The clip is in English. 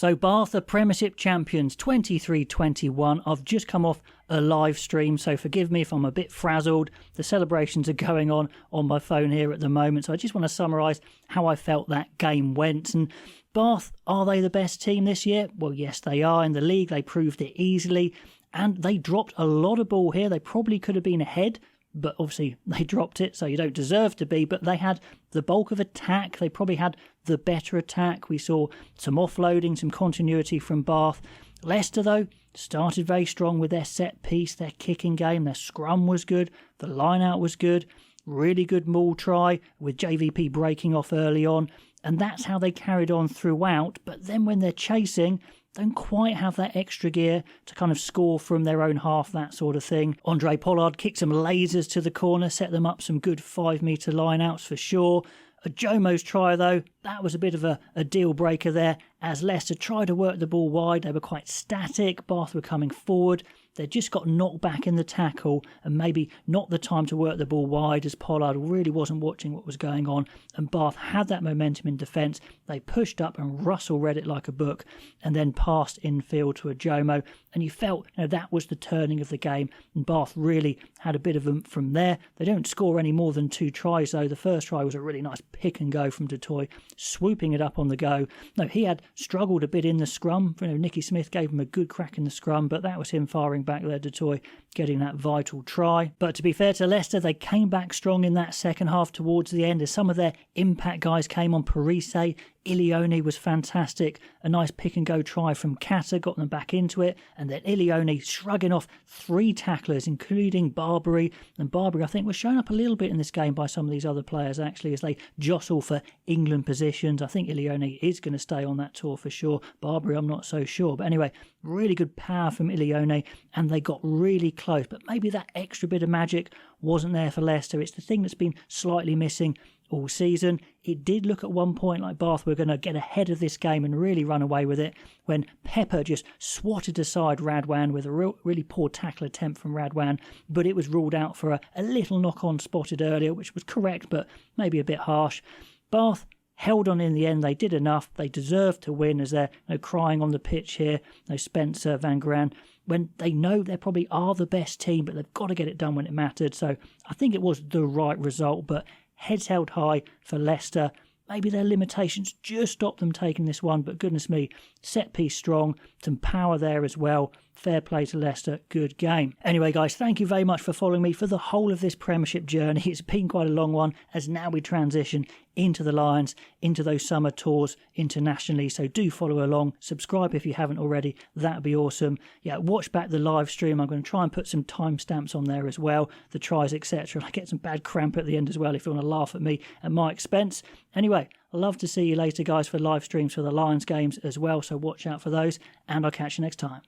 So Bath are Premiership champions 23-21. I've just come off a live stream, so forgive me if I'm a bit frazzled. The celebrations are going on my phone here at the moment, so I just want to summarise how I felt that game went. And Bath, are they the best team this year? Well, yes, they are. In the league, they proved it easily, and they dropped a lot of ball here. They probably could have been ahead, but obviously they dropped it, so you don't deserve to be. But they had the bulk of attack. They probably had the better attack. We saw some offloading, some continuity from Bath. Leicester, though, started very strong with their set piece, their kicking game. Their scrum was good. The line-out was good. Really good maul try with JVP breaking off early on. And that's how they carried on throughout. But then when they're chasing, don't quite have that extra gear to kind of score from their own half, that sort of thing. Andre Pollard kicked some lasers to the corner, set them up some good 5-metre line-outs for sure. A Jomo's try, though, that was a bit of a deal breaker there. As Leicester tried to work the ball wide, they were quite static. Bath were coming forward. They just got knocked back in the tackle, and maybe not the time to work the ball wide, as Pollard really wasn't watching what was going on. And Bath had that momentum in defence. They pushed up, and Russell read it like a book, and then passed infield to a Jomo. And you felt that was the turning of the game. And Bath really had a bit of them from there. They don't score any more than 2 tries, though. The first try was a really nice pick and go from Dutoy, swooping it up on the go. No, he had struggled a bit in the scrum. Nicky Smith gave him a good crack in the scrum, but that was him firing back there, Dutoy getting that vital try. But to be fair to Leicester, they came back strong in that second half towards the end as some of their impact guys came on. Parise, Ilione was fantastic. A nice pick and go try from Kata got them back into it, and then Ilione shrugging off 3 tacklers, including Barbary. And Barbary, I think, was shown up a little bit in this game by some of these other players actually as they jostle for England positions. I think Ilione is going to stay on that tour for sure. Barbary, I'm not so sure. But anyway, really good power from Ilione, and they got really close. But maybe that extra bit of magic wasn't there for Leicester. It's the thing that's been slightly missing all season. It did look at one point like Bath were going to get ahead of this game and really run away with it when Pepper just swatted aside Radwan with a really poor tackle attempt from Radwan, but it was ruled out for a little knock-on spotted earlier, which was correct, but maybe a bit harsh. Bath held on in the end. They did enough. They deserved to win, as they're crying on the pitch here. Spencer, Van Gran, when they know they probably are the best team, but they've got to get it done when it mattered. So I think it was the right result, but heads held high for Leicester. Maybe their limitations just stopped them taking this one, but goodness me, set piece strong, some power there as well. Fair play to Leicester, good game. Anyway, guys, thank you very much for following me for the whole of this Premiership journey. It's been quite a long one, as now we transition into the Lions, into those summer tours internationally. So do follow along, subscribe if you haven't already, that'd be awesome. Yeah, watch back the live stream. I'm going to try and put some timestamps on there as well, the tries, etc. I get some bad cramp at the end as well if you want to laugh at me at my expense. Anyway, I'd love to see you later, guys, for live streams for the Lions games as well, so watch out for those, and I'll catch you next time.